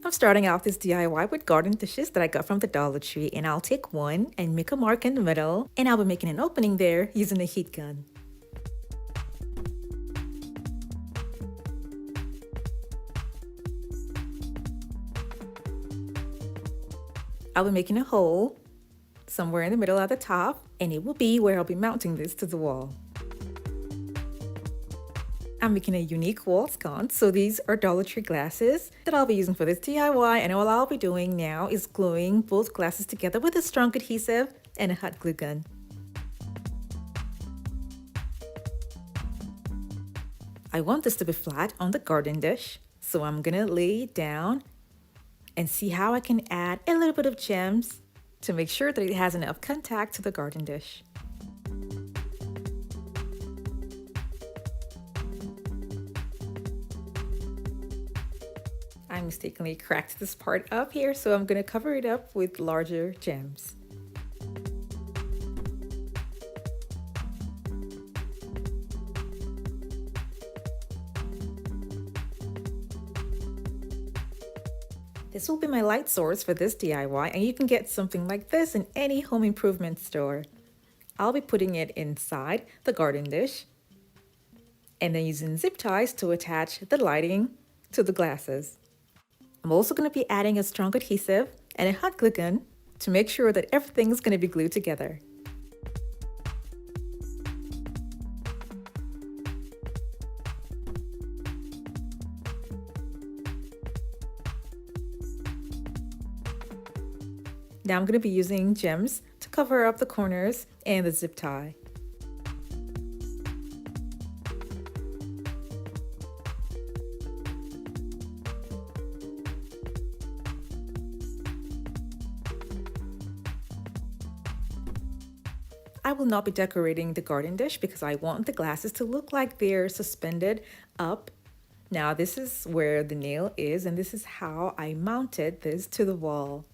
I'm starting out this DIY with garden dishes that I got from the Dollar Tree, and I'll take one and make a mark in the middle, and I'll be making an opening there using a heat gun. I'll be making a hole somewhere in the middle at the top, and it will be where I'll be mounting this to the wall. I'm making a unique wall sconce, so these are Dollar Tree glasses that I'll be using for this DIY, and all I'll be doing now is gluing both glasses together with a strong adhesive and a hot glue gun. I want this to be flat on the garden dish, so I'm gonna lay it down and see how I can add a little bit of gems to make sure that it has enough contact to the garden dish. I mistakenly cracked this part up here, so I'm gonna cover it up with larger gems. This will be my light source for this DIY, and you can get something like this in any home improvement store. I'll be putting it inside the garden dish and then using zip ties to attach the lighting to the glasses. I'm also going to be adding a strong adhesive and a hot glue gun to make sure that everything's going to be glued together. Now I'm going to be using gems to cover up the corners and the zip tie. I will not be decorating the garden dish because I want the glasses to look like they're suspended up. Now this is where the nail is, and this is how I mounted this to the wall.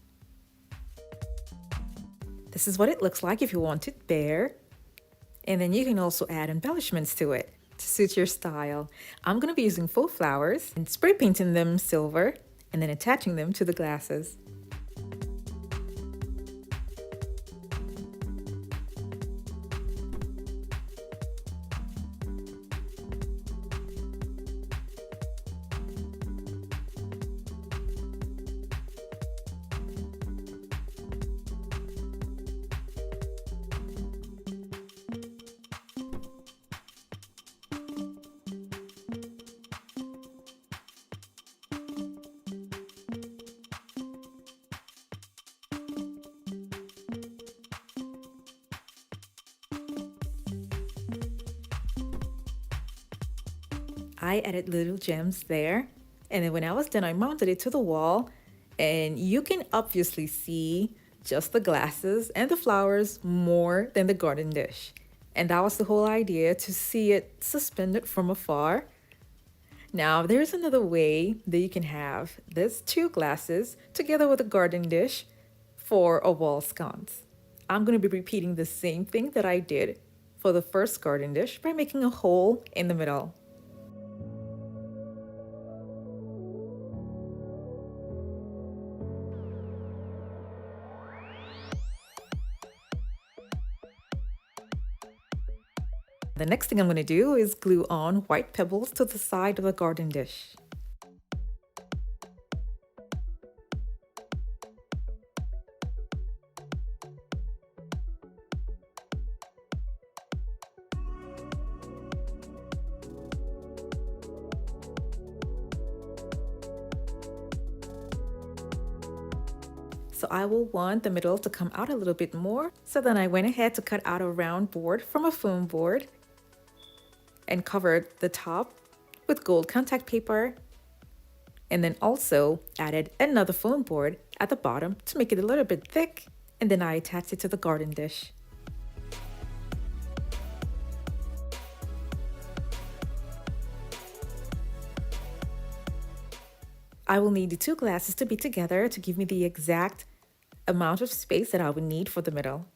This is what it looks like if you want it bare. And then you can also add embellishments to it to suit your style. I'm going to be using faux flowers and spray painting them silver and then attaching them to the glasses. I added little gems there, and then when I was done, I mounted it to the wall, and you can obviously see just the glasses and the flowers more than the garden dish. And that was the whole idea, to see it suspended from afar. Now there's another way that you can have these two glasses together with a garden dish for a wall sconce. I'm going to be repeating the same thing that I did for the first garden dish by making a hole in the middle. The next thing I'm going to do is glue on white pebbles to the side of the garden dish. So I will want the middle to come out a little bit more. So then I went ahead to cut out a round board from a foam board and covered the top with gold contact paper, and then also added another foam board at the bottom to make it a little bit thick, and then I attached it to the garden dish. I will need the two glasses to be together to give me the exact amount of space that I would need for the middle.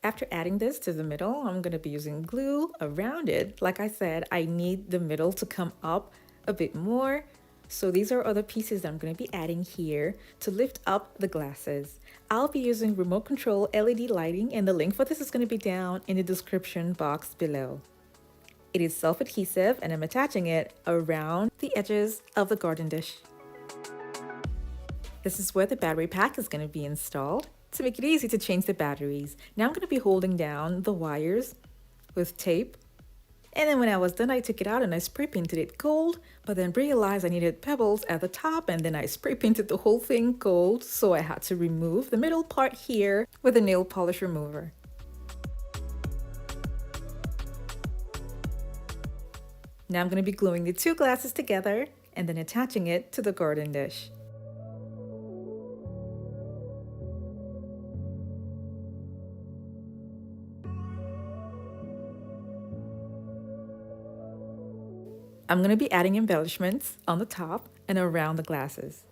After adding this to the middle, I'm going to be using glue around it. Like I said, I need the middle to come up a bit more. So these are other pieces that I'm going to be adding here to lift up the glasses. I'll be using remote control LED lighting, and the link for this is going to be down in the description box below. It is self-adhesive, and I'm attaching it around the edges of the garden dish. This is where the battery pack is going to be installed to make it easy to change the batteries. Now I'm going to be holding down the wires with tape. And then when I was done, I took it out and I spray painted it gold, but then realized I needed pebbles at the top, and then I spray painted the whole thing gold, so I had to remove the middle part here with a nail polish remover. Now I'm going to be gluing the two glasses together and then attaching it to the garden dish. I'm going to be adding embellishments on the top and around the glasses.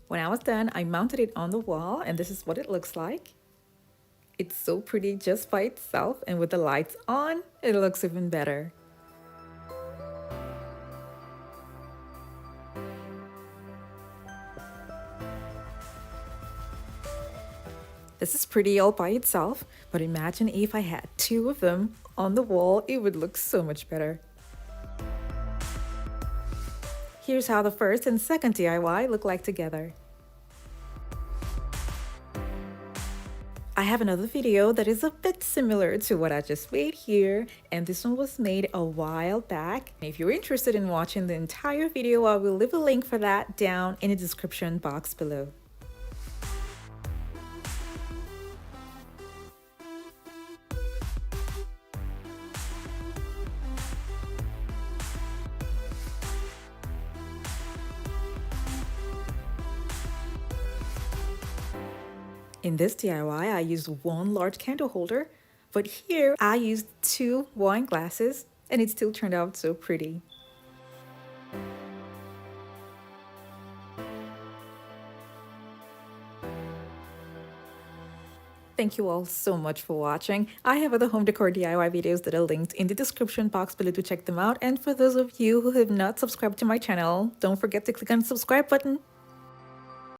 When I was done, I mounted it on the wall, and this is what it looks like. It's so pretty just by itself, and with the lights on, it looks even better. This is pretty all by itself, but imagine if I had two of them on the wall, it would look so much better. Here's how the first and second DIY look like together. I have another video that is a bit similar to what I just made here, and this one was made a while back. If you're interested in watching the entire video, I will leave a link for that down in the description box below. In this DIY, I used one large candle holder, but here I used two wine glasses, and it still turned out so pretty. Thank you all so much for watching. I have other home decor DIY videos that are linked in the description box below to check them out. And for those of you who have not subscribed to my channel, don't forget to click on the subscribe button